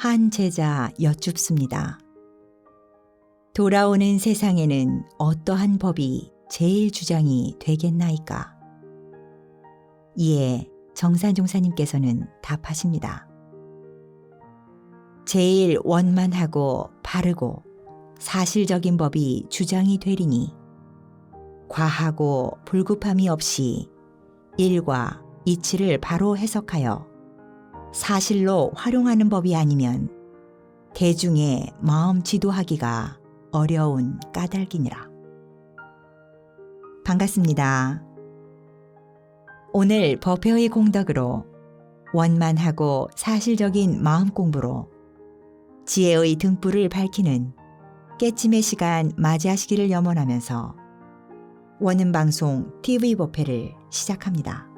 한 제자 여쭙습니다. 돌아오는 세상에는 어떠한 법이 제일 주장이 되겠나이까? 이에 정산종사님께서는 답하십니다. 제일 원만하고 바르고 사실적인 법이 주장이 되리니 과하고 불급함이 없이 일과 이치를 바로 해석하여 사실로 활용하는 법이 아니면 대중의 마음 지도하기가 어려운 까닭이니라. 반갑습니다. 오늘 법회의 공덕으로 원만하고 사실적인 마음 공부로 지혜의 등불을 밝히는 깨침의 시간 맞이하시기를 염원하면서 원음방송 TV 법회를 시작합니다.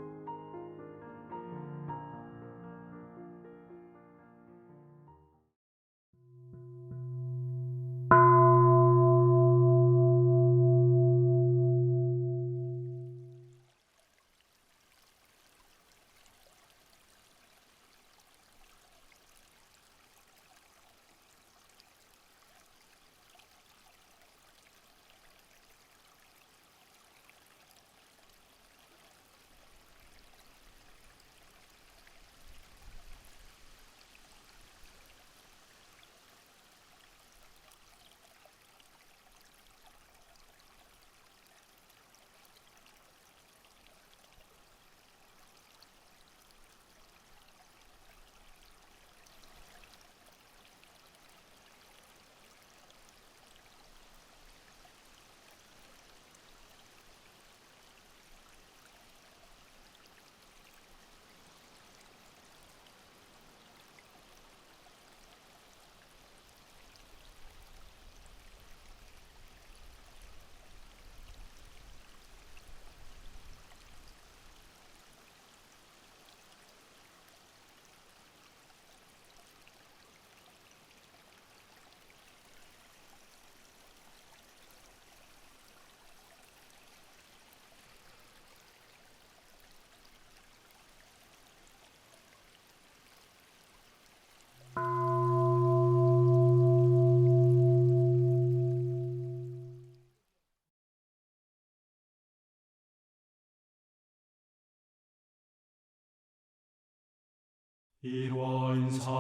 일원상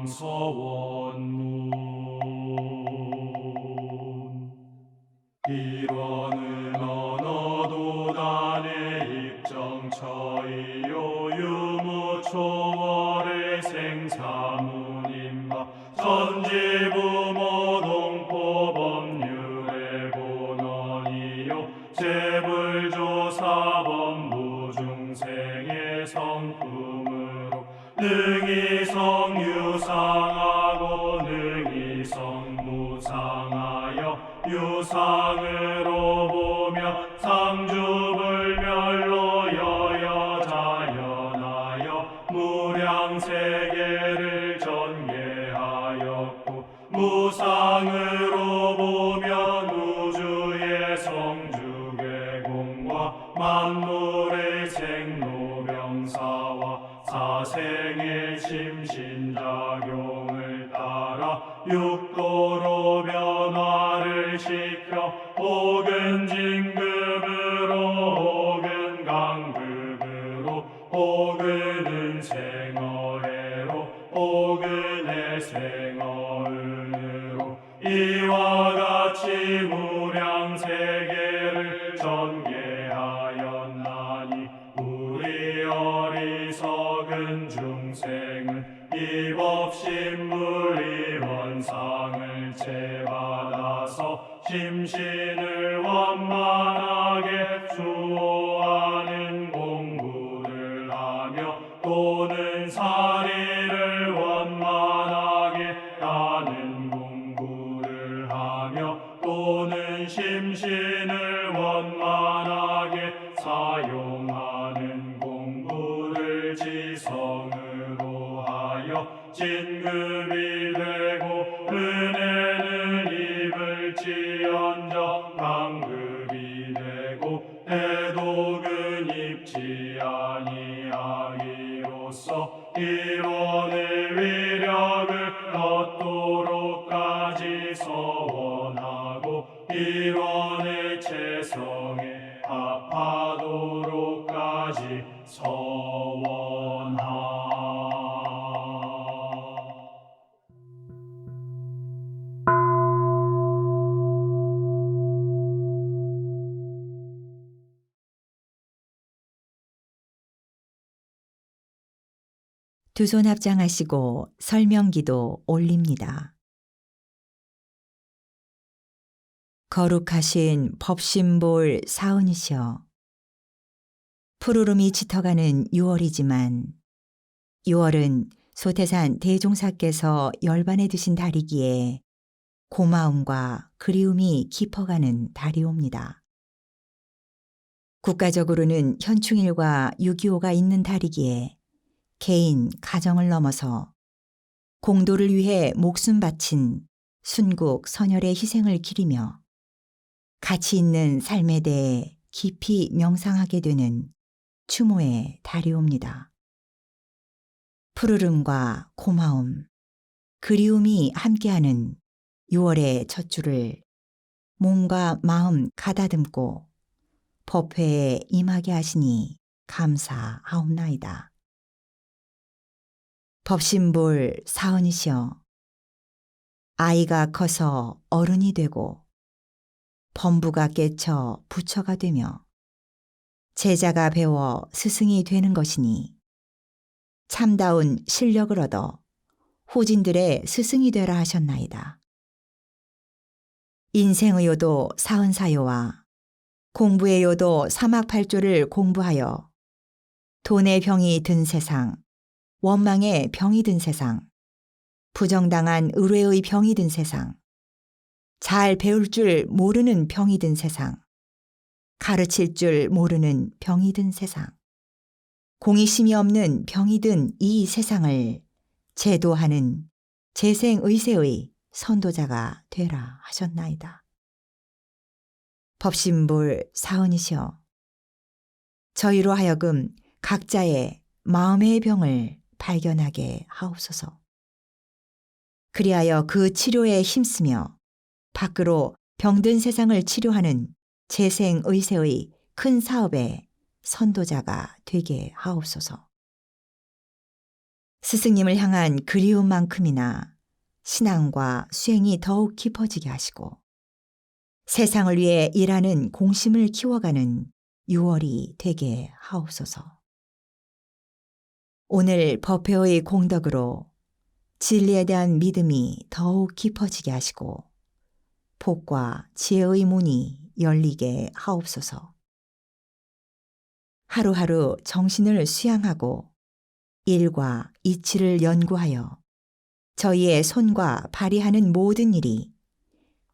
서원문 일원은 언어도단의 입정처이요 유무초월의 생사문임바 전지부모 동포법률의 본원이요 재불조사법무 중생의 성품으로 능히 성유상하고 능히 성무상하여 유상으로 보며 상주불멸로 여여자연하여 무량세계를 전개하였고 무상으로 보면 우주의 성주계공과 만물의 생로병사와 사생의 심신작용을 따라 육도로 변화를 시켜 혹은 진급으로 혹은 강급으로 혹은 은생어해로 혹은 해생어은으로 이와 같이 무량세계를 전개하였나니 우리 어리석은 중생은 이법신물 일원상을 채받아서 심신을 원만하게 수호하는 공부를 하며 또는 사리를 원만하게 하는 공부를 하며 또는 심신을 원만하게 사용하는 공부를 지성으로 하여 진급이 되고 은혜는 입을지언정 강급이 되고 대독은 입지 아니하기로써 일원의 위력 때까지 서원하. 두 손 합장하시고 설명기도 올립니다. 거룩하신 법신볼 사은이시여, 푸르름이 짙어가는 6월이지만 6월은 소태산 대종사께서 열반에 드신 달이기에 고마움과 그리움이 깊어가는 달이옵니다. 국가적으로는 현충일과 6.25가 있는 달이기에 개인, 가정을 넘어서 공도를 위해 목숨 바친 순국 선열의 희생을 기리며 가치 있는 삶에 대해 깊이 명상하게 되는 추모의 달이옵니다. 푸르름과 고마움, 그리움이 함께하는 6월의 첫 주를 몸과 마음 가다듬고 법회에 임하게 하시니 감사하옵나이다. 법신볼 사은이시여, 아이가 커서 어른이 되고 범부가 깨쳐 부처가 되며 제자가 배워 스승이 되는 것이니 참다운 실력을 얻어 후진들의 스승이 되라 하셨나이다. 인생의 요도 사은사요와 공부의 요도 사막팔조를 공부하여 돈의 병이 든 세상, 원망의 병이 든 세상, 부정당한 의뢰의 병이 든 세상, 잘 배울 줄 모르는 병이 든 세상, 가르칠 줄 모르는 병이 든 세상, 공의심이 없는 병이 든 이 세상을 제도하는 재생의세의 선도자가 되라 하셨나이다. 법신볼 사은이시여, 저희로 하여금 각자의 마음의 병을 발견하게 하옵소서. 그리하여 그 치료에 힘쓰며 밖으로 병든 세상을 치료하는 재생의세의 큰 사업의 선도자가 되게 하옵소서. 스승님을 향한 그리움만큼이나 신앙과 수행이 더욱 깊어지게 하시고 세상을 위해 일하는 공심을 키워가는 6월이 되게 하옵소서. 오늘 법회의 공덕으로 진리에 대한 믿음이 더욱 깊어지게 하시고 복과 지혜의 문이 열리게 하옵소서. 하루하루 정신을 수양하고 일과 이치를 연구하여 저희의 손과 발이 하는 모든 일이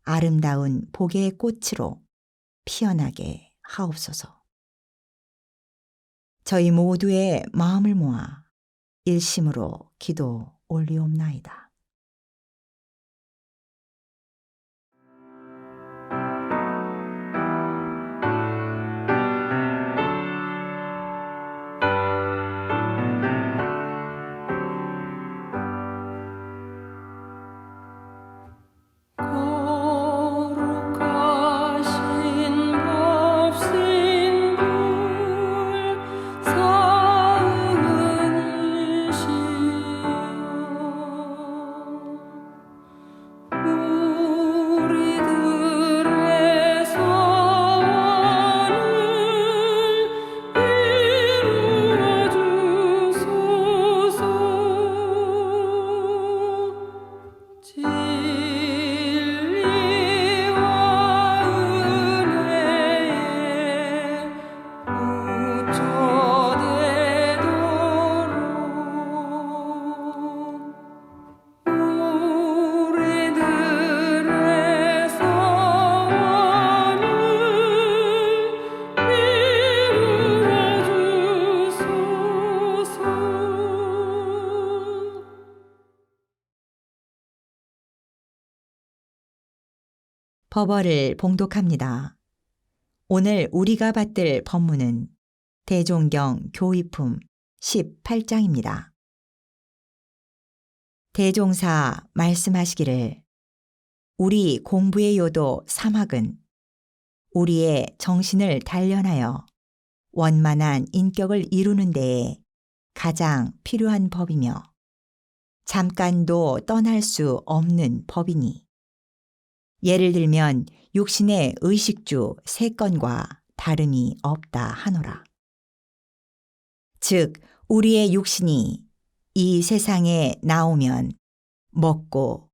아름다운 복의 꽃으로 피어나게 하옵소서. 저희 모두의 마음을 모아 일심으로 기도 올리옵나이다. 거룩하신 법신불 사은이시여, 우리들의 소원을 이루어 주소서. 진리와 은혜에 무초되도록 우리들의 소원을 이루어 주소서. 법어를 봉독합니다. 오늘 우리가 받들 법문은 대종경 교의품 18장입니다. 대종사 말씀하시기를 우리 공부의 요도 사막은 우리의 정신을 단련하여 원만한 인격을 이루는 데에 가장 필요한 법이며 잠깐도 떠날 수 없는 법이니 예를 들면 육신의 의식주 3건과 다름이 없다 하노라. 즉 우리의 육신이 이 세상에 나오면 먹고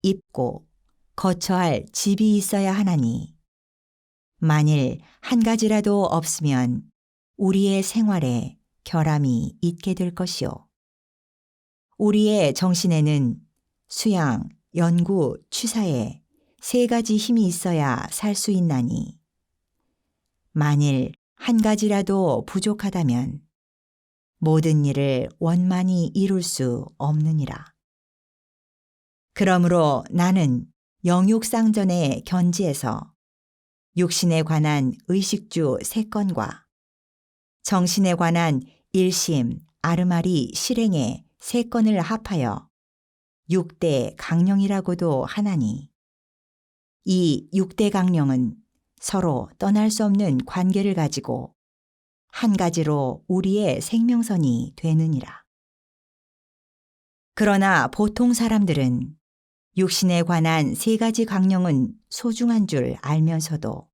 입고 거처할 집이 있어야 하나니 만일 한 가지라도 없으면 우리의 생활에 결함이 있게 될 것이요. 우리의 정신에는 수양, 연구, 취사에 3가지 힘이 있어야 살 수 있나니 만일 한 가지라도 부족하다면 모든 일을 원만히 이룰 수 없느니라. 그러므로 나는 영육상전의 견지에서 육신에 관한 의식주 3건과 정신에 관한 일심, 아르마리, 실행의 3건을 합하여 6대 강령이라고도 하나니 이 6대 강령은 서로 떠날 수 없는 관계를 가지고 한 가지로 우리의 생명선이 되느니라. 그러나 보통 사람들은 육신에 관한 3가지 강령은 소중한 줄 알면서도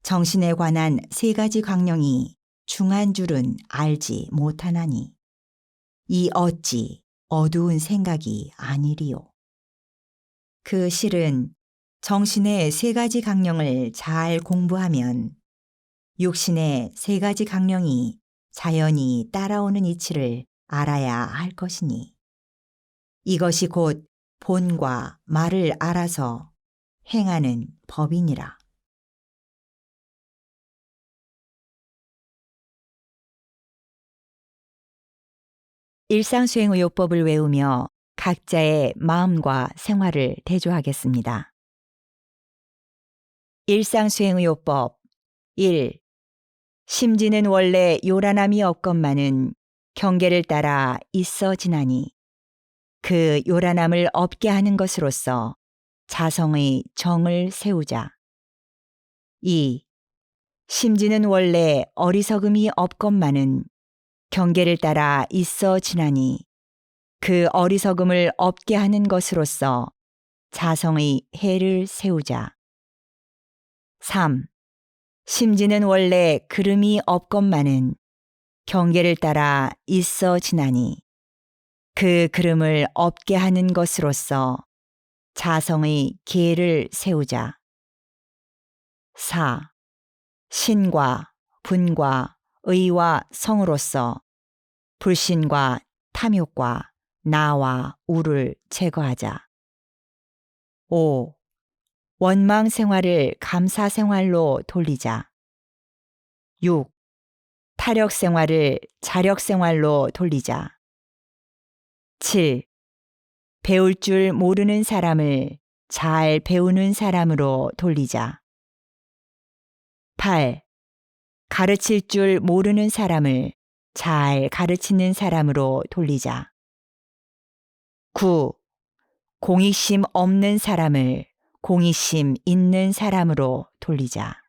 정신에 관한 3가지 강령이 중한 줄은 알지 못하나니 이 어찌 어두운 생각이 아니리요. 그 실은 정신의 3가지 강령을 잘 공부하면 육신의 3가지 강령이 자연히 따라오는 이치를 알아야 할 것이니 이것이 곧 본과 말을 알아서 행하는 법이니라. 일상수행의요법을 외우며 각자의 마음과 생활을 대조하겠습니다. 일상수행의요법 1. 심지는 원래 요란함이 없건만은 경계를 따라 있어 지나니 그 요란함을 없게 하는 것으로서 자성의 정을 세우자. 2. 심지는 원래 어리석음이 없건만은 경계를 따라 있어 지나니 그 어리석음을 없게 하는 것으로서 자성의 해를 세우자. 3. 심지는 원래 그름이 없건만은 경계를 따라 있어 지나니 그 그름을 없게 하는 것으로서 자성의 계를 세우자. 4. 신과 분과 의와 성으로서 불신과 탐욕과 나와 우를 제거하자. 5. 원망 생활을 감사 생활로 돌리자. 6. 타력 생활을 자력 생활로 돌리자. 7. 배울 줄 모르는 사람을 잘 배우는 사람으로 돌리자. 8. 가르칠 줄 모르는 사람을 잘 가르치는 사람으로 돌리자. 9. 공익심 없는 사람을 공익심 있는 사람으로 돌리자.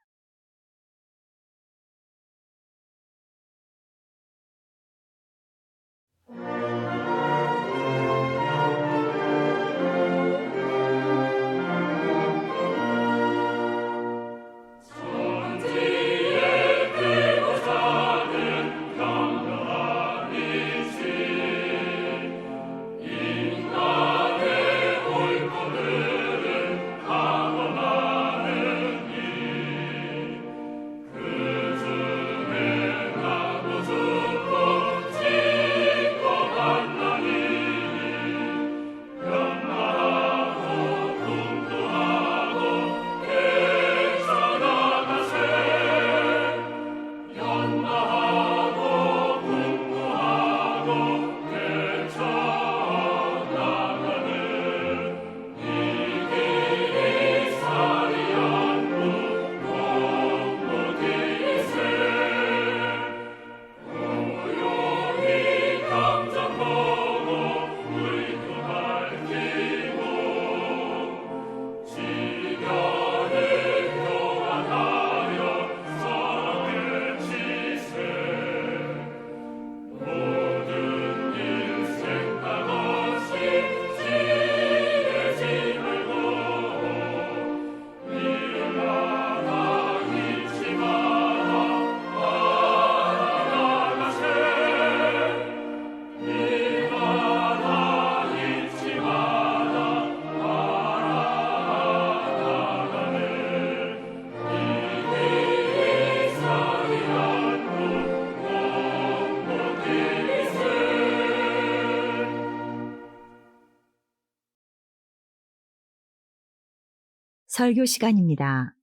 설교 시간입니다.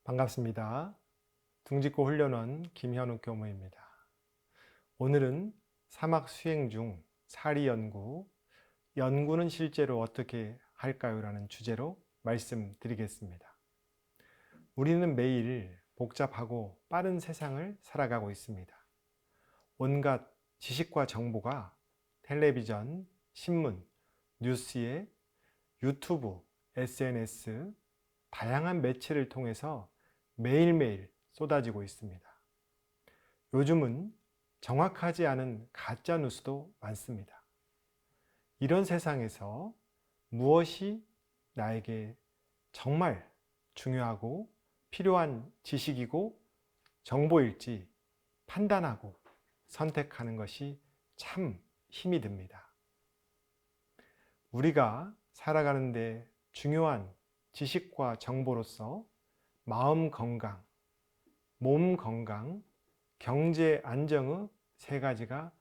반갑습니다. 둥짓고 훈련원 김현욱 교무입니다. 오늘은 사막 수행 중 사리 연구, 연구는 실제로 어떻게 할까요? 라는 주제로 말씀드리겠습니다. 우리는 매일 복잡하고 빠른 세상을 살아가고 있습니다. 온갖 지식과 정보가 텔레비전, 신문, 뉴스에 유튜브, SNS, 다양한 매체를 통해서 매일매일 쏟아지고 있습니다. 요즘은 정확하지 않은 가짜 뉴스도 많습니다. 이런 세상에서 무엇이 나에게 정말 중요하고 필요한 지식이고 정보일지 판단하고 선택하는 것이 참 힘이 듭니다. 우리가 살아가는데 중요한 지식과 정보로서 마음 건강, 몸 건강, 경제 안정의 세 가지가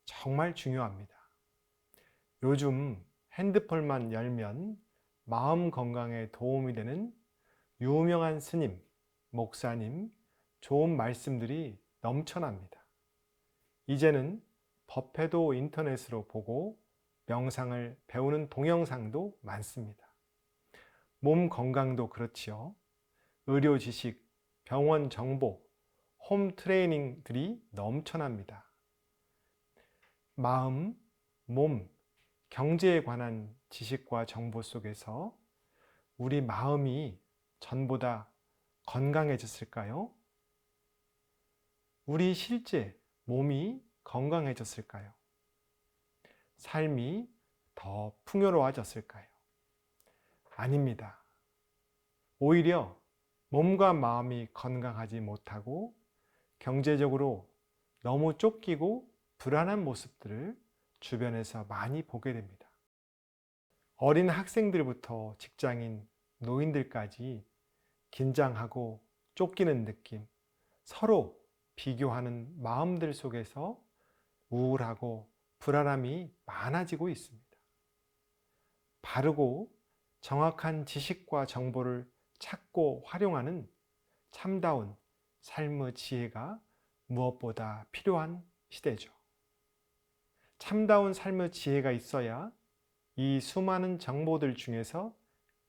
정말 중요합니다. 요즘 핸드폰만 열면 마음 건강에 도움이 되는 유명한 스님, 목사님, 좋은 말씀들이 넘쳐납니다. 이제는 법회도 인터넷으로 보고 명상을 배우는 동영상도 많습니다. 몸 건강도 그렇지요. 의료 지식, 병원 정보, 홈 트레이닝들이 넘쳐납니다. 마음, 몸, 경제에 관한 지식과 정보 속에서 우리 마음이 전보다 건강해졌을까요? 우리 실제 몸이 건강해졌을까요? 삶이 더 풍요로워졌을까요? 아닙니다. 오히려 몸과 마음이 건강하지 못하고 경제적으로 너무 쫓기고 불안한 모습들을 주변에서 많이 보게 됩니다. 어린 학생들부터 직장인, 노인들까지 긴장하고 쫓기는 느낌, 서로 비교하는 마음들 속에서 우울하고 불안함이 많아지고 있습니다. 바르고 정확한 지식과 정보를 찾고 활용하는 참다운 삶의 지혜가 무엇보다 필요한 시대죠. 참다운 삶의 지혜가 있어야 이 수많은 정보들 중에서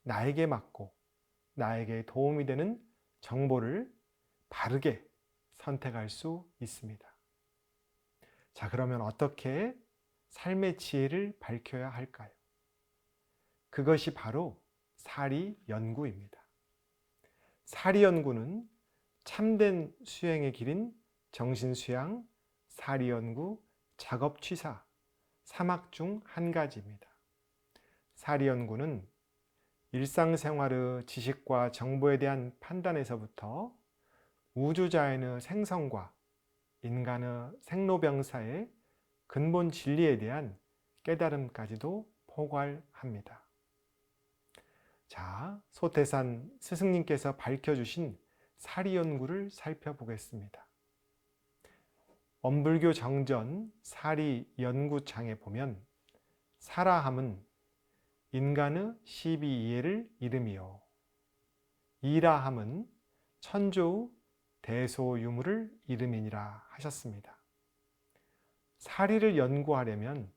나에게 맞고 나에게 도움이 되는 정보를 바르게 선택할 수 있습니다. 자, 그러면 어떻게 삶의 지혜를 밝혀야 할까요? 그것이 바로 사리 연구입니다. 사리 연구는 참된 수행의 길인 정신수양, 사리 연구, 작업취사, 사막 중 한 가지입니다. 사리 연구는 일상생활의 지식과 정보에 대한 판단에서부터 우주자연의 생성과 인간의 생로병사의 근본 진리에 대한 깨달음까지도 포괄합니다. 자, 소태산 스승님께서 밝혀주신 사리 연구를 살펴보겠습니다. 원불교 정전 사리 연구창에 보면 사라함은 인간의 12이해를 이름이요 이라함은 천조의 대소유물을 이름이니라 하셨습니다. 사리를 연구하려면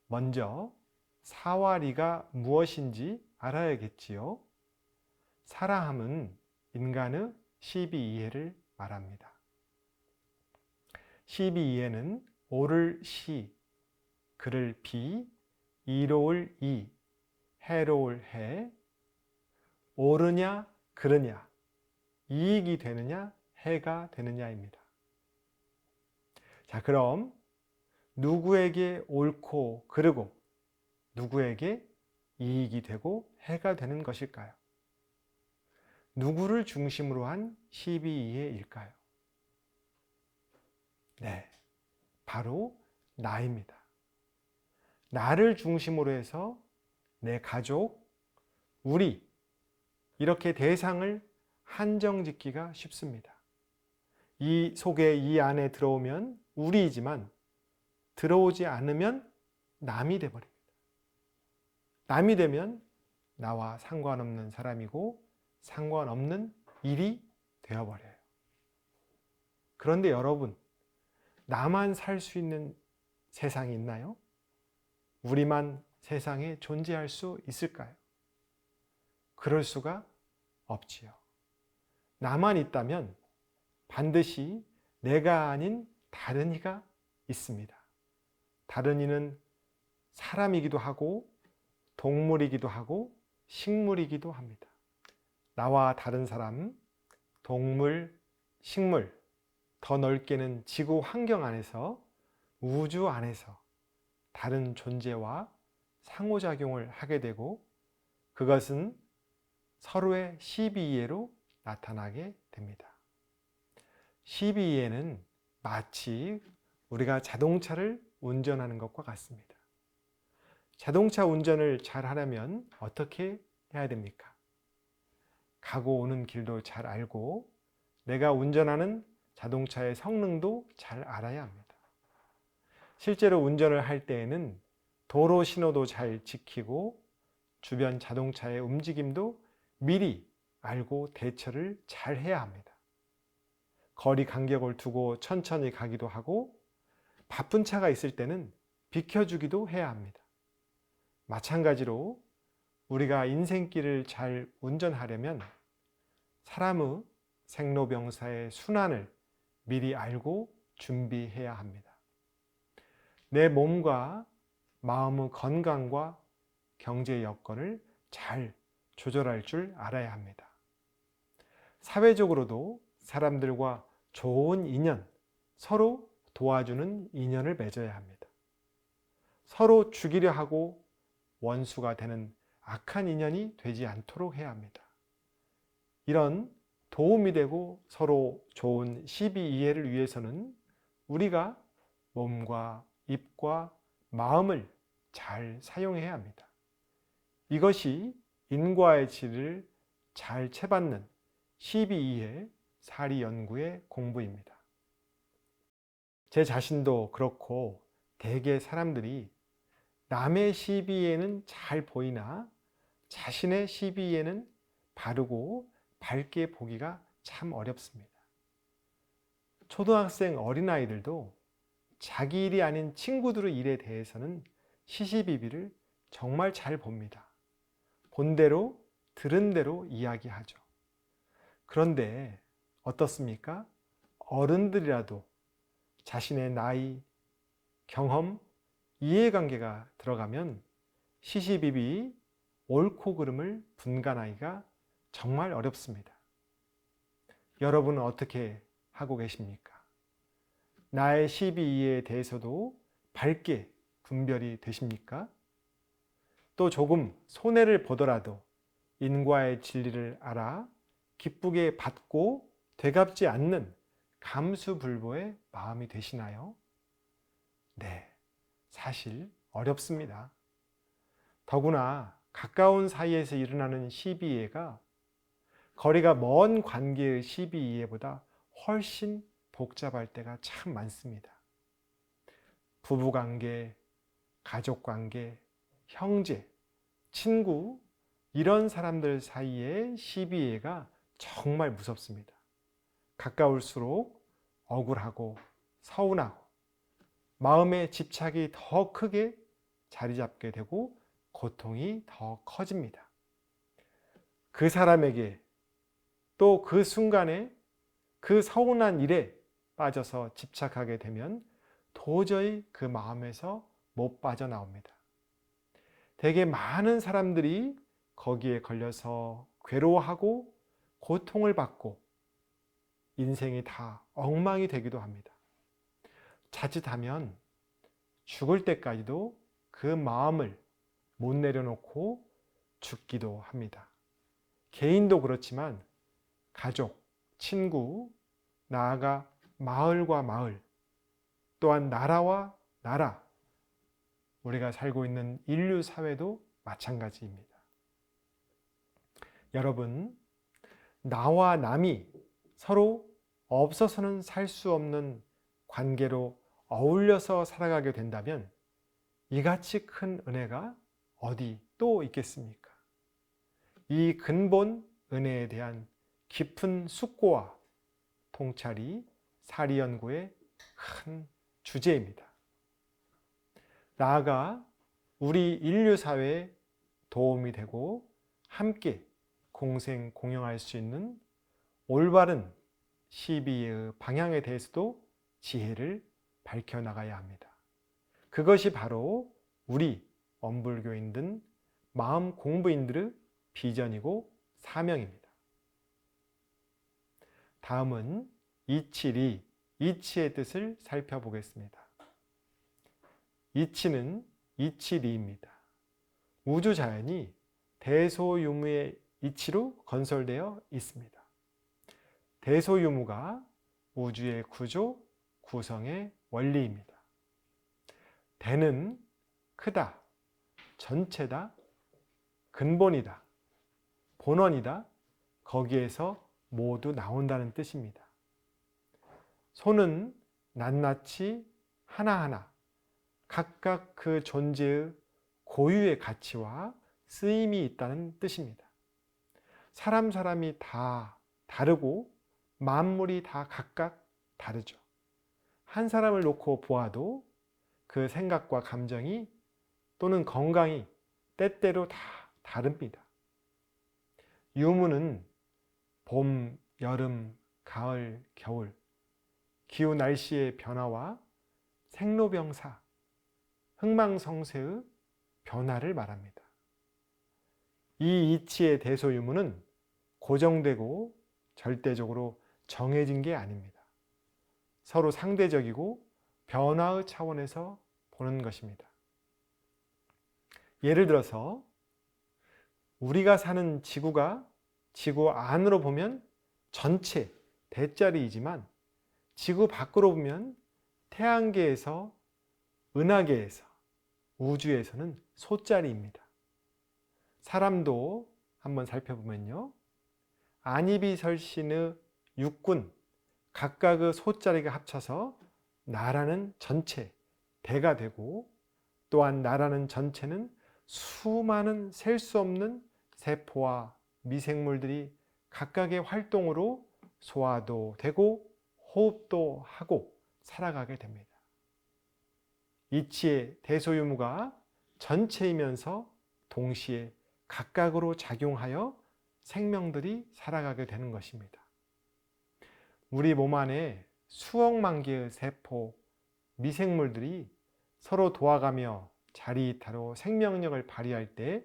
먼저 사와 리가 무엇인지 알아야겠지요. 사라함은 인간의 12이해를 말합니다. 12이해는 옳을 시, 그를 비, 이로울 이, 해로울 해, 옳으냐 그르냐, 이익이 되느냐 해가 되느냐입니다. 자, 그럼 누구에게 옳고 그르고 누구에게 이익이 되고 해가 되는 것일까요? 누구를 중심으로 한 12이해일까요? 네, 바로 나입니다. 나를 중심으로 해서 내 가족, 우리 이렇게 대상을 한정 짓기가 쉽습니다. 이 속에 이 안에 들어오면 우리이지만 들어오지 않으면 남이 돼버립니다. 남이 되면 나와 상관없는 사람이고 상관없는 일이 되어버려요. 그런데 여러분, 나만 살 수 있는 세상이 있나요? 우리만 세상에 존재할 수 있을까요? 그럴 수가 없지요. 나만 있다면 반드시 내가 아닌 다른 이가 있습니다. 다른 이는 사람이기도 하고 동물이기도 하고 식물이기도 합니다. 나와 다른 사람, 동물, 식물, 더 넓게는 지구 환경 안에서, 우주 안에서 다른 존재와 상호작용을 하게 되고 그것은 서로의 12이해로 나타나게 됩니다. 12이해는 마치 우리가 자동차를 운전하는 것과 같습니다. 자동차 운전을 잘 하려면 어떻게 해야 됩니까? 가고 오는 길도 잘 알고 내가 운전하는 자동차의 성능도 잘 알아야 합니다. 실제로 운전을 할 때에는 도로 신호도 잘 지키고 주변 자동차의 움직임도 미리 알고 대처를 잘 해야 합니다. 거리 간격을 두고 천천히 가기도 하고 바쁜 차가 있을 때는 비켜주기도 해야 합니다. 마찬가지로 우리가 인생길을 잘 운전하려면 사람의 생로병사의 순환을 미리 알고 준비해야 합니다. 내 몸과 마음의 건강과 경제 여건을 잘 조절할 줄 알아야 합니다. 사회적으로도 사람들과 좋은 인연, 서로 도와주는 인연을 맺어야 합니다. 서로 죽이려 하고 원수가 되는 악한 인연이 되지 않도록 해야 합니다. 이런 도움이 되고 서로 좋은 12이해를 위해서는 우리가 몸과 입과 마음을 잘 사용해야 합니다. 이것이 인과의 질을 잘 채받는 12이해 사리 연구의 공부입니다. 제 자신도 그렇고 대개 사람들이 남의 12이해는 잘 보이나 자신의 12이해는 바르고 밝게 보기가 참 어렵습니다. 초등학생 어린아이들도 자기 일이 아닌 친구들의 일에 대해서는 시시비비를 정말 잘 봅니다. 본 대로 들은 대로 이야기하죠. 그런데 어떻습니까? 어른들이라도 자신의 나이, 경험, 이해관계가 들어가면 시시비비 옳고 그름을 분간하기가 정말 어렵습니다. 여러분은 어떻게 하고 계십니까? 나의 12이해에 대해서도 밝게 분별이 되십니까? 또 조금 손해를 보더라도 인과의 진리를 알아 기쁘게 받고 되갚지 않는 감수불보의 마음이 되시나요? 네, 사실 어렵습니다. 더구나 가까운 사이에서 일어나는 12이해가 거리가 먼 관계의 12이해보다 훨씬 복잡할 때가 참 많습니다. 부부관계, 가족관계, 형제, 친구 이런 사람들 사이의 12이해가 정말 무섭습니다. 가까울수록 억울하고 서운하고 마음의 집착이 더 크게 자리 잡게 되고 고통이 더 커집니다. 그 사람에게 또 그 순간에 그 서운한 일에 빠져서 집착하게 되면 도저히 그 마음에서 못 빠져나옵니다. 되게 많은 사람들이 거기에 걸려서 괴로워하고 고통을 받고 인생이 다 엉망이 되기도 합니다. 자칫하면 죽을 때까지도 그 마음을 못 내려놓고 죽기도 합니다. 개인도 그렇지만 가족, 친구, 나아가 마을과 마을, 또한 나라와 나라, 우리가 살고 있는 인류 사회도 마찬가지입니다. 여러분, 나와 남이 서로 없어서는 살 수 없는 관계로 어울려서 살아가게 된다면 이같이 큰 은혜가 어디 또 있겠습니까? 이 근본 은혜에 대한 깊은 숙고와 통찰이 사리연구의 큰 주제입니다. 나아가 우리 인류 사회에 도움이 되고 함께 공생 공영할 수 있는 올바른 시비의 방향에 대해서도 지혜를 밝혀나가야 합니다. 그것이 바로 우리 엄불교인들, 마음 공부인들의 비전이고 사명입니다. 다음은 이치리, 이치의 뜻을 살펴보겠습니다. 이치는 이치리입니다. 우주 자연이 대소유무의 이치로 건설되어 있습니다. 대소유무가 우주의 구조, 구성의 원리입니다. 대는 크다, 전체다, 근본이다, 본원이다, 거기에서 모두 나온다는 뜻입니다. 소는 낱낱이 하나하나 각각 그 존재의 고유의 가치와 쓰임이 있다는 뜻입니다. 사람이 다 다르고 만물이 다 각각 다르죠. 한 사람을 놓고 보아도 그 생각과 감정이 또는 건강이 때때로 다 다릅니다. 유무는 봄, 여름, 가을, 겨울, 기후 날씨의 변화와 생로병사, 흥망성쇠의 변화를 말합니다. 이 이치의 대소유무는 고정되고 절대적으로 정해진 게 아닙니다. 서로 상대적이고 변화의 차원에서 보는 것입니다. 예를 들어서 우리가 사는 지구가 지구 안으로 보면 전체 대자리이지만 지구 밖으로 보면 태양계에서, 은하계에서, 우주에서는 소자리입니다. 사람도 한번 살펴보면요, 안이비설신의 육군 각각의 소자리가 합쳐서 나라는 전체, 대가 되고, 또한 나라는 전체는 수많은 셀 수 없는 세포와 미생물들이 각각의 활동으로 소화도 되고 호흡도 하고 살아가게 됩니다. 이치의 대소유무가 전체이면서 동시에 각각으로 작용하여 생명들이 살아가게 되는 것입니다. 우리 몸 안에 수억만 개의 세포, 미생물들이 서로 도와가며 자리이타로 생명력을 발휘할 때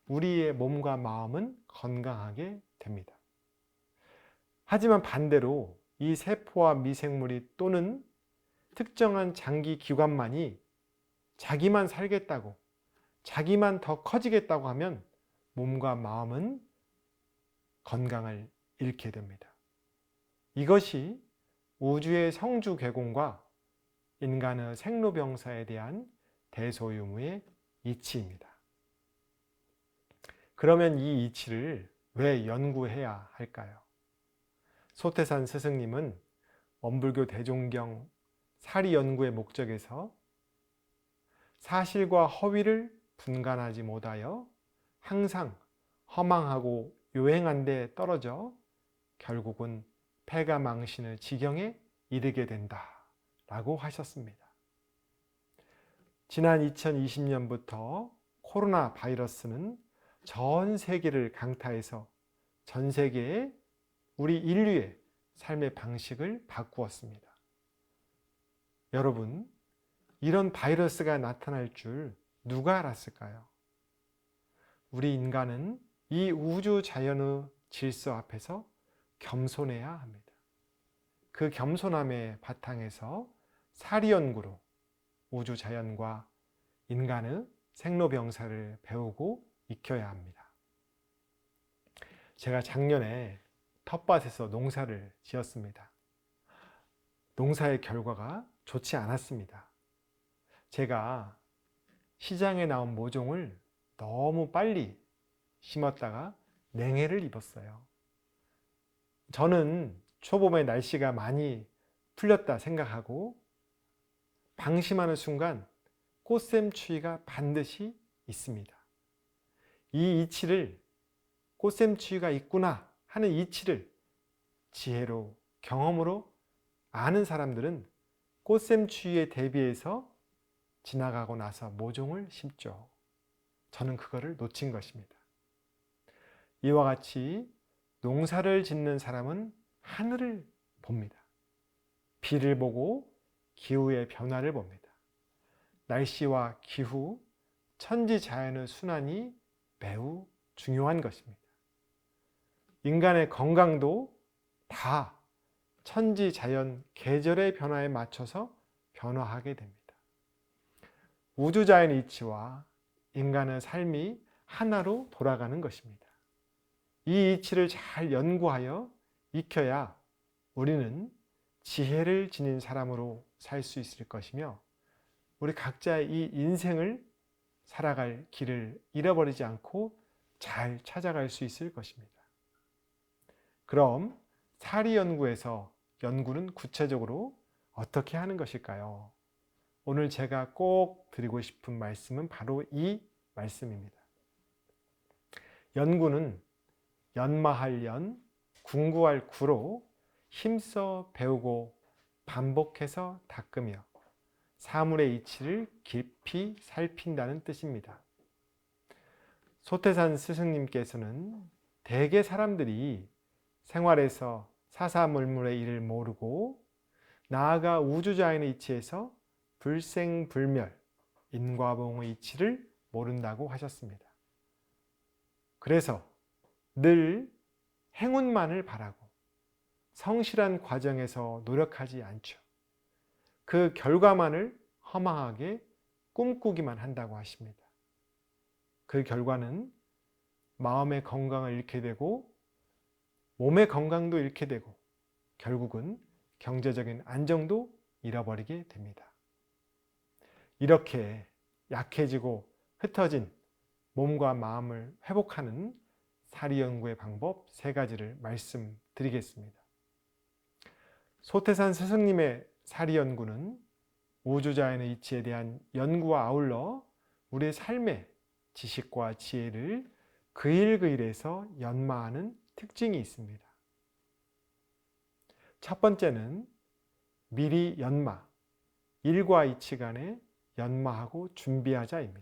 우리의 몸과 마음은 건강하게 됩니다. 하지만 반대로 이 세포와 미생물이 또는 특정한 장기 기관만이 자기만 살겠다고, 자기만 더 커지겠다고 하면 몸과 마음은 건강을 잃게 됩니다. 이것이 우주의 성주개공과 인간의 생로병사에 대한 대소유무의 이치입니다. 그러면 이 이치를 왜 연구해야 할까요? 소태산 스승님은 원불교 대종경 사리 연구의 목적에서 사실과 허위를 분간하지 못하여 항상 허망하고 요행한 데 떨어져 결국은 패가망신의 지경에 이르게 된다라고 하셨습니다. 지난 2020년부터 코로나 바이러스는 전 세계를 강타해서 전 세계에 우리 인류의 삶의 방식을 바꾸었습니다. 여러분, 이런 바이러스가 나타날 줄 누가 알았을까요? 우리 인간은 이 우주 자연의 질서 앞에서 겸손해야 합니다. 그 겸손함의 바탕에서 사리연구로 우주 자연과 인간의 생로병사를 배우고 익혀야 합니다. 제가 작년에 텃밭에서 농사를 지었습니다. 농사의 결과가 좋지 않았습니다. 제가 시장에 나온 모종을 너무 빨리 심었다가 냉해를 입었어요. 저는 초봄에 날씨가 많이 풀렸다 생각하고 방심하는 순간 꽃샘추위가 반드시 있습니다. 이 이치를, 꽃샘추위가 있구나 하는 이치를 지혜로, 경험으로 아는 사람들은 꽃샘추위에 대비해서 지나가고 나서 모종을 심죠. 저는 그거를 놓친 것입니다. 이와 같이 농사를 짓는 사람은 하늘을 봅니다. 비를 보고 기후의 변화를 봅니다. 날씨와 기후, 천지자연의 순환이 매우 중요한 것입니다. 인간의 건강도 다 천지자연 계절의 변화에 맞춰서 변화하게 됩니다. 우주자연의 이치와 인간의 삶이 하나로 돌아가는 것입니다. 이 이치를 잘 연구하여 익혀야 우리는 지혜를 지닌 사람으로 살 수 있을 것이며 우리 각자의 이 인생을 살아갈 길을 잃어버리지 않고 잘 찾아갈 수 있을 것입니다. 그럼 사리연구에서 연구는 구체적으로 어떻게 하는 것일까요? 오늘 제가 꼭 드리고 싶은 말씀은 바로 이 말씀입니다. 연구는 연마할 연, 궁구할 구로 힘써 배우고 반복해서 닦으며 사물의 이치를 깊이 살핀다는 뜻입니다. 소태산 스승님께서는 대개 사람들이 생활에서 사사물물의 일을 모르고 나아가 우주자연의 이치에서 불생불멸, 인과봉의 이치를 모른다고 하셨습니다. 그래서 늘 행운만을 바라고 성실한 과정에서 노력하지 않죠. 그 결과만을 허망하게 꿈꾸기만 한다고 하십니다. 그 결과는 마음의 건강을 잃게 되고 몸의 건강도 잃게 되고 결국은 경제적인 안정도 잃어버리게 됩니다. 이렇게 약해지고 흩어진 몸과 마음을 회복하는 사리연구의 방법 3가지를 말씀드리겠습니다. 소태산 스승님의 사리연구는 우주자연의 이치에 대한 연구와 아울러 우리의 삶의 지식과 지혜를 그일그일해서 연마하는 특징이 있습니다. 첫 번째는 미리 연마, 일과 이치 간에 연마하고 준비하자입니다.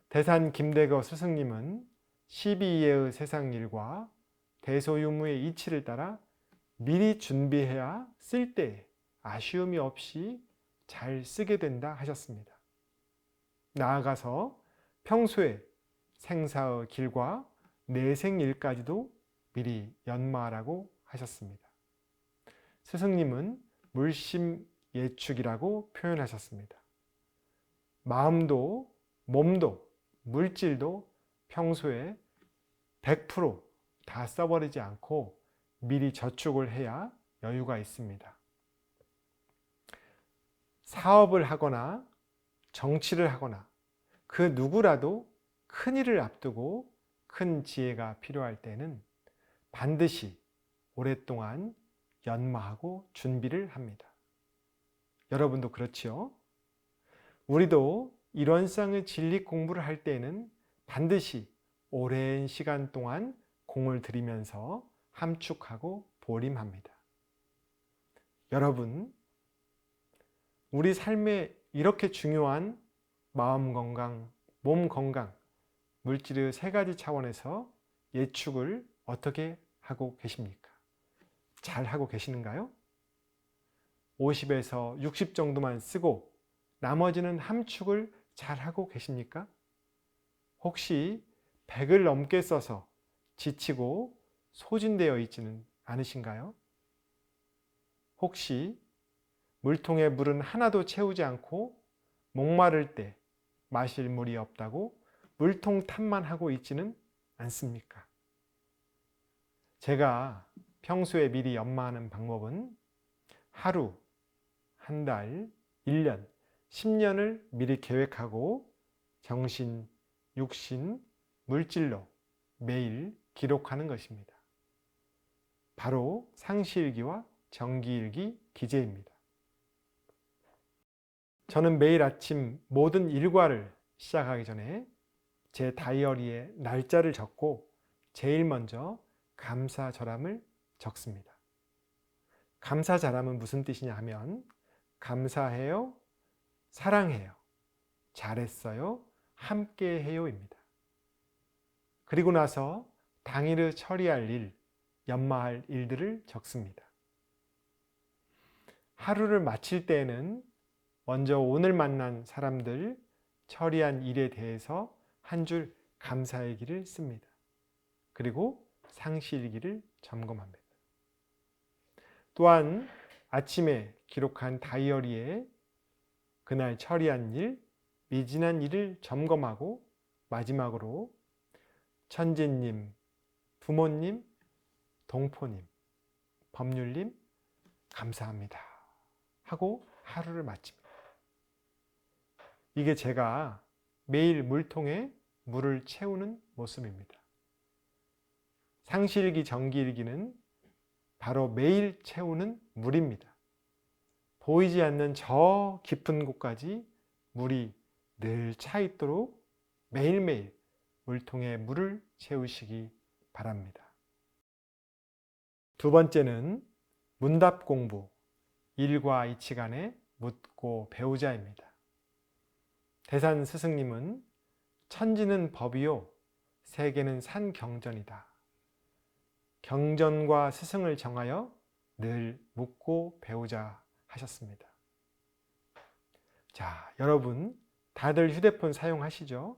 대산 김대거 스승님은 12예의 세상일과 대소유무의 이치를 따라 미리 준비해야 쓸 때 아쉬움이 없이 잘 쓰게 된다 하셨습니다. 나아가서 평소에 생사의 길과 내생일까지도 미리 연마하라고 하셨습니다. 스승님은 물심예축이라고 표현하셨습니다. 마음도 몸도 물질도 평소에 100% 써버리지 않고 미리 저축을 해야 여유가 있습니다. 사업을 하거나 정치를 하거나 그 누구라도 큰 일을 앞두고 큰 지혜가 필요할 때는 반드시 오랫동안 연마하고 준비를 합니다. 여러분도 그렇지요? 우리도 이론상의 진리 공부를 할 때는 반드시 오랜 시간 동안 공을 들이면서 함축하고 보림합니다. 여러분, 우리 삶에 이렇게 중요한 마음 건강, 몸 건강, 물질의 3가지 차원에서 예축을 어떻게 하고 계십니까? 잘 하고 계시는가요? 50에서 60 정도만 쓰고 나머지는 함축을 잘 하고 계십니까? 혹시 100을 넘게 써서 지치고 소진되어 있지는 않으신가요? 혹시 물통에 물은 하나도 채우지 않고 목마를 때 마실 물이 없다고 물통 탓만 하고 있지는 않습니까? 제가 평소에 미리 연마하는 방법은 하루, 한 달, 1년, 10년을 미리 계획하고 정신, 육신, 물질로 매일 기록하는 것입니다. 바로 상시일기와 정기일기 기재입니다. 저는 매일 아침 모든 일과를 시작하기 전에 제 다이어리에 날짜를 적고 제일 먼저 감사절함을 적습니다. 감사절함은 무슨 뜻이냐 하면 감사해요, 사랑해요, 잘했어요, 함께해요입니다. 그리고 나서 당일에 처리할 일, 연마할 일들을 적습니다. 하루를 마칠 때에는 먼저 오늘 만난 사람들, 처리한 일에 대해서 한 줄 감사일기를 씁니다. 그리고 상시일기를 점검합니다. 또한 아침에 기록한 다이어리에 그날 처리한 일, 미진한 일을 점검하고 마지막으로 천재님, 부모님, 동포님, 법률님 감사합니다 하고 하루를 마칩니다. 이게 제가 매일 물통에 물을 채우는 모습입니다. 상시일기, 정기일기는 바로 매일 채우는 물입니다. 보이지 않는 저 깊은 곳까지 물이 늘 차 있도록 매일매일 물통에 물을 채우시기 바랍니다. 두 번째는 문답 공부, 일과 이치 간에 묻고 배우자입니다. 대산 스승님은 천지는 법이요, 세계는 산경전이다. 경전과 스승을 정하여 늘 묻고 배우자 하셨습니다. 자, 여러분 다들 휴대폰 사용하시죠?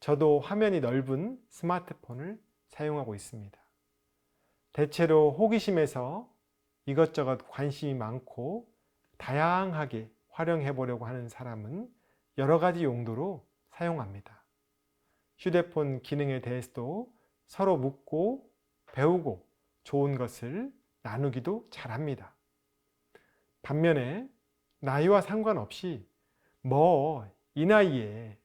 저도 화면이 넓은 스마트폰을 사용하고 있습니다. 대체로 호기심에서 이것저것 관심이 많고 다양하게 활용해 보려고 하는 사람은 여러 가지 용도로 사용합니다. 휴대폰 기능에 대해서도 서로 묻고 배우고 좋은 것을 나누기도 잘합니다. 반면에 나이와 상관없이 이 나이에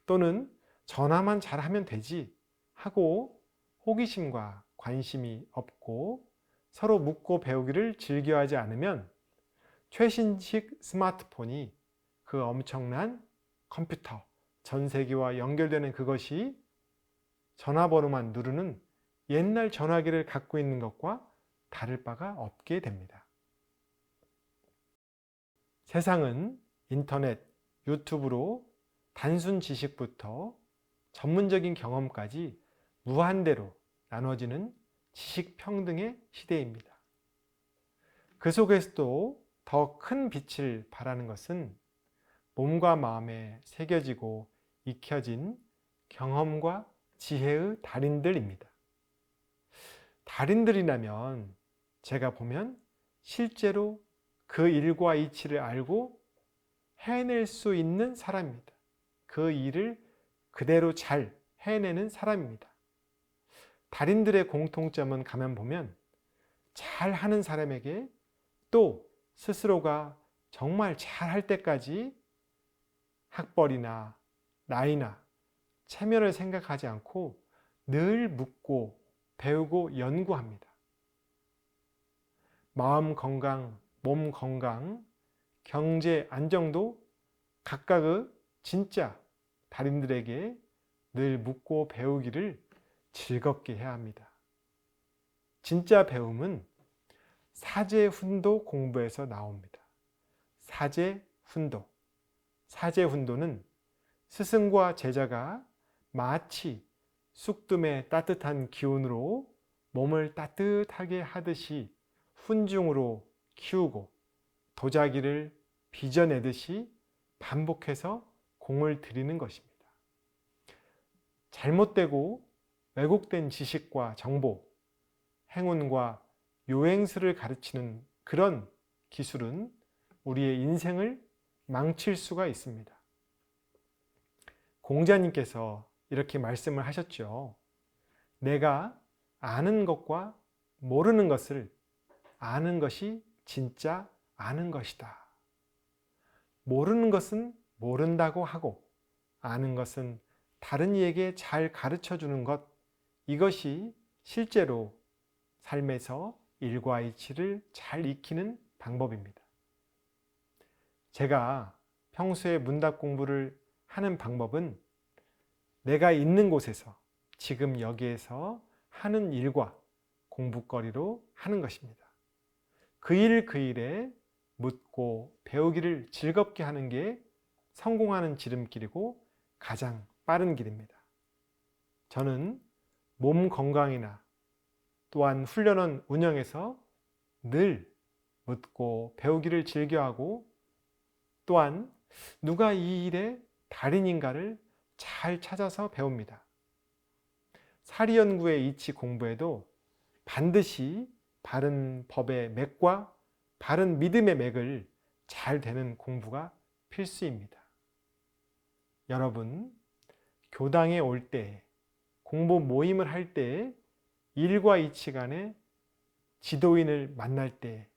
또는 전화만 잘하면 되지 하고 호기심과 관심이 없고 서로 묻고 배우기를 즐겨하지 않으면 최신식 스마트폰이 그 엄청난 컴퓨터, 전세기와 연결되는 그것이 전화번호만 누르는 옛날 전화기를 갖고 있는 것과 다를 바가 없게 됩니다. 세상은 인터넷, 유튜브로 단순 지식부터 전문적인 경험까지 무한대로 나눠지는 지식평등의 시대입니다. 그 속에서도 더 큰 빛을 발하는 것은 몸과 마음에 새겨지고 익혀진 경험과 지혜의 달인들입니다. 달인들이라면 제가 보면 실제로 그 일과 이치를 알고 해낼 수 있는 사람입니다. 그 일을 그대로 잘 해내는 사람입니다. 달인들의 공통점은 가만 보면 잘하는 사람에게 또 스스로가 정말 잘할 때까지 학벌이나 나이나 체면을 생각하지 않고 늘 묻고 배우고 연구합니다. 마음 건강, 몸 건강, 경제 안정도 각각의 진짜 달인들에게 늘 묻고 배우기를 즐겁게 해야 합니다. 진짜 배움은 사제훈도 공부에서 나옵니다. 사제훈도. 사제훈도는 스승과 제자가 마치 쑥뜸의 따뜻한 기운으로 몸을 따뜻하게 하듯이 훈중으로 키우고 도자기를 빚어내듯이 반복해서 공을 들이는 것입니다. 잘못되고 왜곡된 지식과 정보, 행운과 요행수를 가르치는 그런 기술은 우리의 인생을 망칠 수가 있습니다. 공자님께서 이렇게 말씀을 하셨죠. 내가 아는 것과 모르는 것을 아는 것이 진짜 아는 것이다. 모르는 것은 모른다고 하고 아는 것은 다른 이에게 잘 가르쳐 주는 것, 이것이 실제로 삶에서 일과이치를 잘 익히는 방법입니다. 제가 평소에 문답 공부를 하는 방법은 내가 있는 곳에서 지금 여기에서 하는 일과 공부거리로 하는 것입니다. 그 일 그 일에 묻고 배우기를 즐겁게 하는 게 성공하는 지름길이고 가장 빠른 길입니다. 저는 몸 건강이나 또한 훈련원 운영에서 늘 묻고 배우기를 즐겨하고 또한 누가 이 일의 달인인가를 잘 찾아서 배웁니다. 사리연구의 이치 공부에도 반드시 바른 법의 맥과 바른 믿음의 맥을 잘 되는 공부가 필수입니다. 여러분, 교당에 올 때, 공부 모임을 할 때, 일과 이치 간에 지도인을 만날 때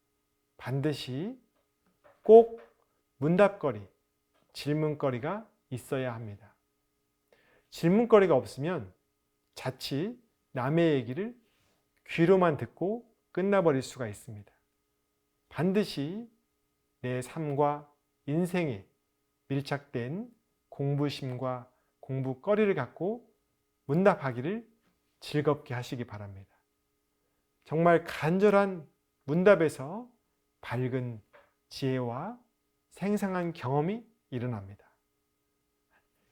반드시 꼭 문답거리, 질문거리가 있어야 합니다. 질문거리가 없으면 자칫 남의 얘기를 귀로만 듣고 끝나버릴 수가 있습니다. 반드시 내 삶과 인생에 밀착된 공부심과 공부거리를 갖고 문답하기를 즐겁게 하시기 바랍니다. 정말 간절한 문답에서 밝은 지혜와 생생한 경험이 일어납니다.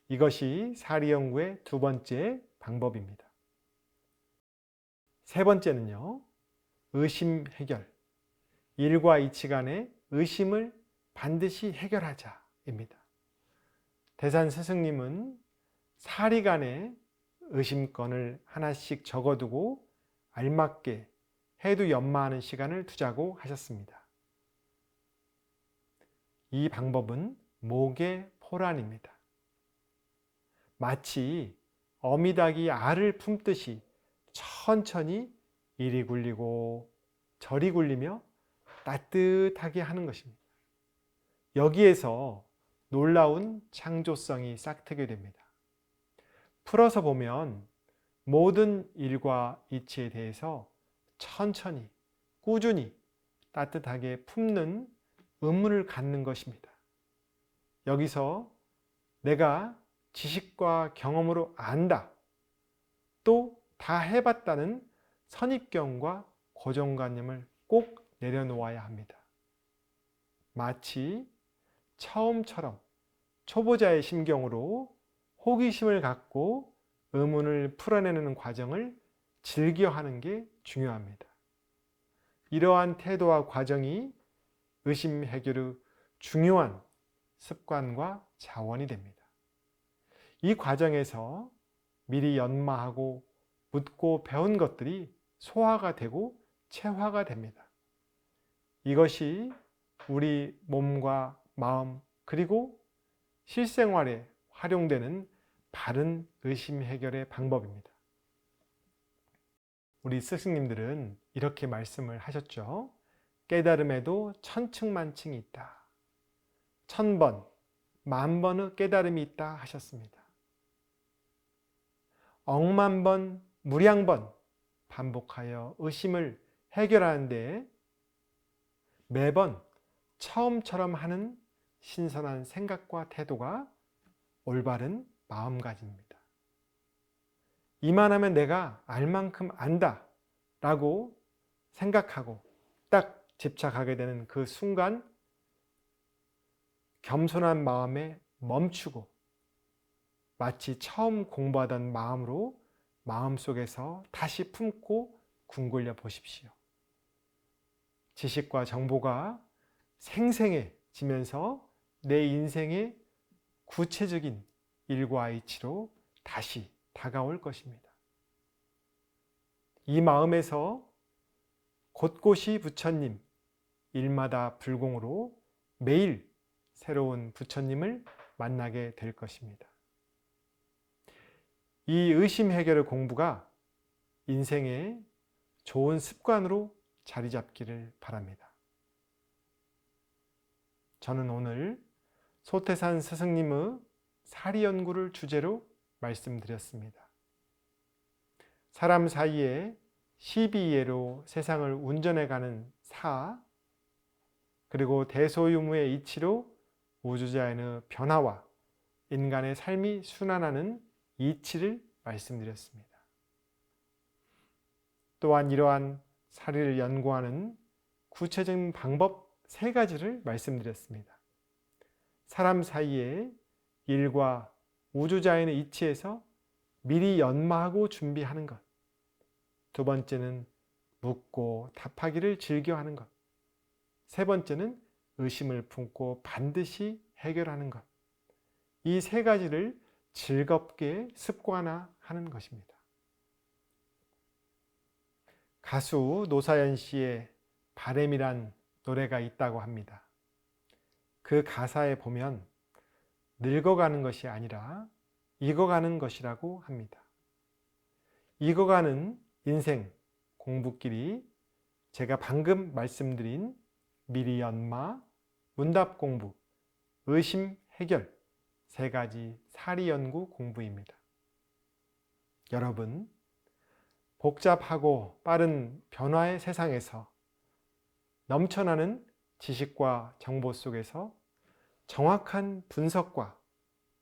이것이 사리연구의 두 번째 방법입니다. 세 번째는요, 의심 해결. 일과 이치 간의 의심을 반드시 해결하자입니다. 대산 스승님은 사리 간의 의심건을 하나씩 적어두고 알맞게 해도 연마하는 시간을 두자고 하셨습니다. 이 방법은 목의 포란입니다. 마치 어미닭이 알을 품듯이 천천히 이리 굴리고 저리 굴리며 따뜻하게 하는 것입니다. 여기에서 놀라운 창조성이 싹트게 됩니다. 풀어서 보면 모든 일과 이치에 대해서 천천히 꾸준히 따뜻하게 품는 의무를 갖는 것입니다. 여기서 내가 지식과 경험으로 안다, 또 다 해봤다는 선입견과 고정관념을 꼭 내려놓아야 합니다. 마치 처음처럼 초보자의 심경으로 호기심을 갖고 의문을 풀어내는 과정을 즐겨하는 게 중요합니다. 이러한 태도와 과정이 의심 해결의 중요한 습관과 자원이 됩니다. 이 과정에서 미리 연마하고 묻고 배운 것들이 소화가 되고 체화가 됩니다. 이것이 우리 몸과 마음 그리고 실생활에 활용되는 바른 의심 해결의 방법입니다. 우리 스승님들은 이렇게 말씀을 하셨죠. 깨달음에도 천층만층이 있다. 1000번, 10,000번의 깨달음이 있다 하셨습니다. 억만 번, 무량번 반복하여 의심을 해결하는데 매번 처음처럼 하는 신선한 생각과 태도가 올바른 마음가짐입니다. 이만하면 내가 알 만큼 안다 라고 생각하고 딱 집착하게 되는 그 순간 겸손한 마음에 멈추고 마치 처음 공부하던 마음으로 마음속에서 다시 품고 궁굴려 보십시오. 지식과 정보가 생생해지면서 내 인생의 구체적인 일과 이치로 다시 다가올 것입니다. 이 마음에서 곳곳이 부처님, 일마다 불공으로 매일 새로운 부처님을 만나게 될 것입니다. 이 의심 해결의 공부가 인생의 좋은 습관으로 자리 잡기를 바랍니다. 저는 오늘 소태산 스승님의 사리연구를 주제로 말씀드렸습니다. 사람 사이에 12예로 세상을 운전해가는 사, 그리고 대소유무의 이치로 우주자연의 변화와 인간의 삶이 순환하는 이치를 말씀드렸습니다. 또한 이러한 사리를 연구하는 구체적인 방법 3가지를 말씀드렸습니다. 사람 사이의 일과 우주자연의 이치에서 미리 연마하고 준비하는 것. 2번째는 묻고 답하기를 즐겨하는 것. 3번째는 의심을 품고 반드시 해결하는 것. 이 3가지를 즐겁게 습관화하는 것입니다. 가수 노사연 씨의 바램이란 노래가 있다고 합니다. 그 가사에 보면 늙어가는 것이 아니라 익어가는 것이라고 합니다. 익어가는 인생 공부길이 제가 방금 말씀드린 미리 연마, 문답 공부, 의심 해결 3가지 사리 연구 공부입니다. 여러분, 복잡하고 빠른 변화의 세상에서 넘쳐나는 지식과 정보 속에서 정확한 분석과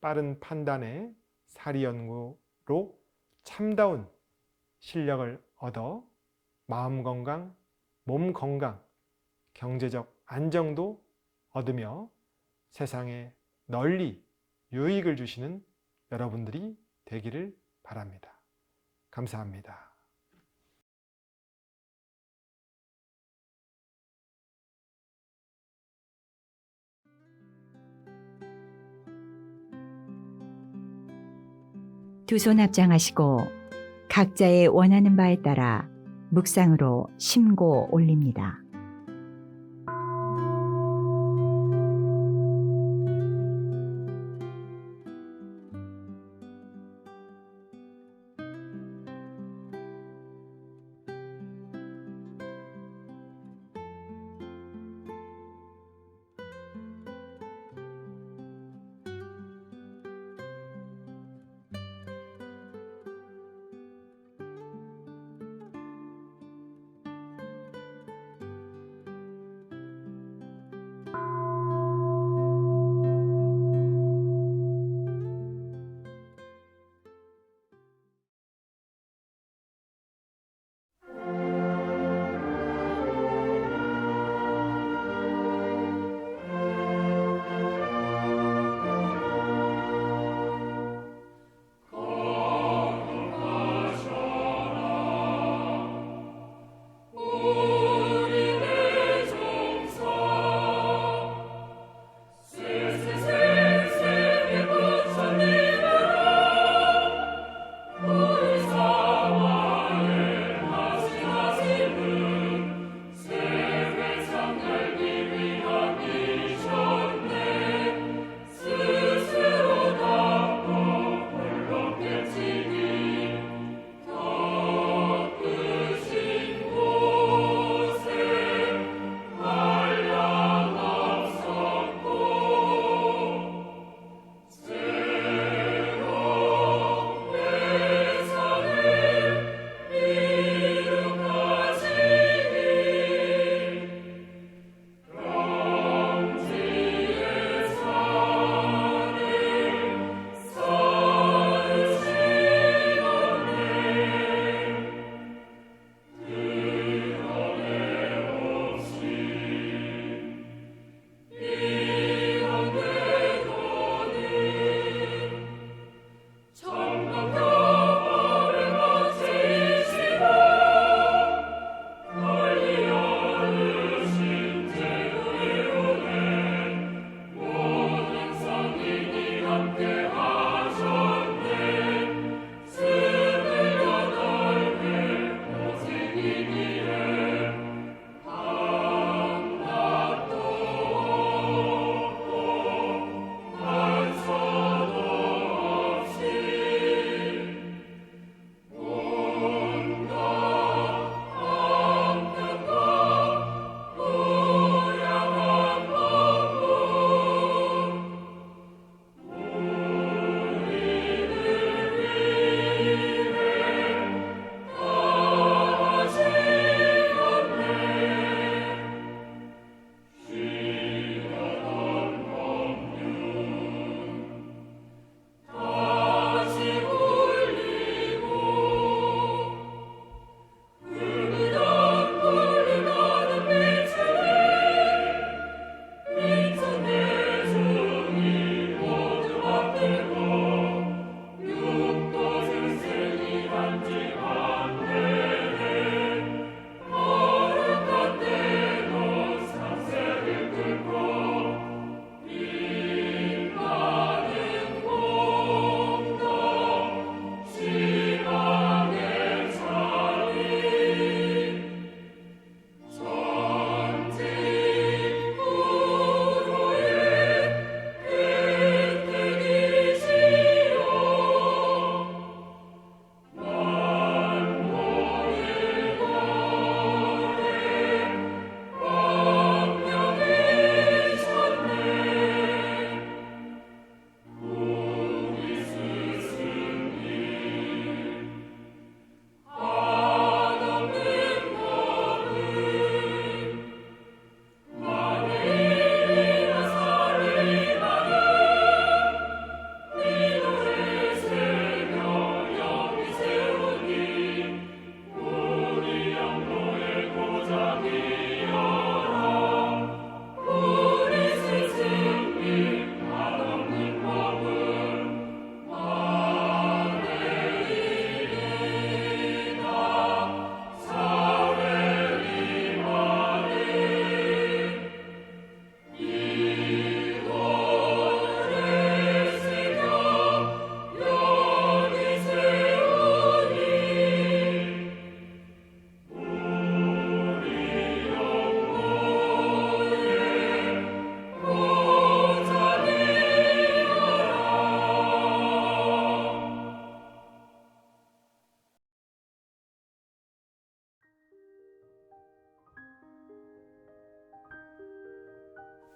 빠른 판단의 사리 연구로 참다운 실력을 얻어 마음 건강, 몸 건강, 경제적 안정도 얻으며 세상에 널리 유익을 주시는 여러분들이 되기를 바랍니다. 감사합니다. 두 손 합장하시고 각자의 원하는 바에 따라 묵상으로 심고 올립니다.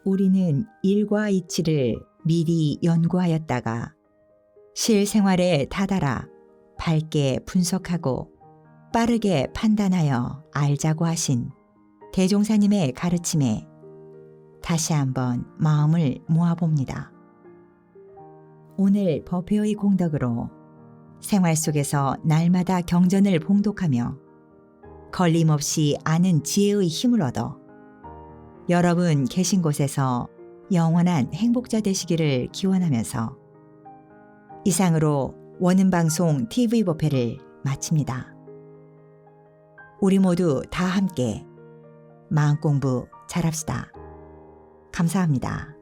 우리는 일과 이치를 미리 연구하였다가 실생활에 다다라 밝게 분석하고 빠르게 판단하여 알자고 하신 대종사님의 가르침에 다시 한번 마음을 모아봅니다. 오늘 법회의 공덕으로 생활 속에서 날마다 경전을 봉독하며 걸림없이 아는 지혜의 힘을 얻어 여러분 계신 곳에서 영원한 행복자 되시기를 기원하면서 이상으로 원음방송 TV 법회를 마칩니다. 우리 모두 다 함께 마음공부 잘합시다. 감사합니다.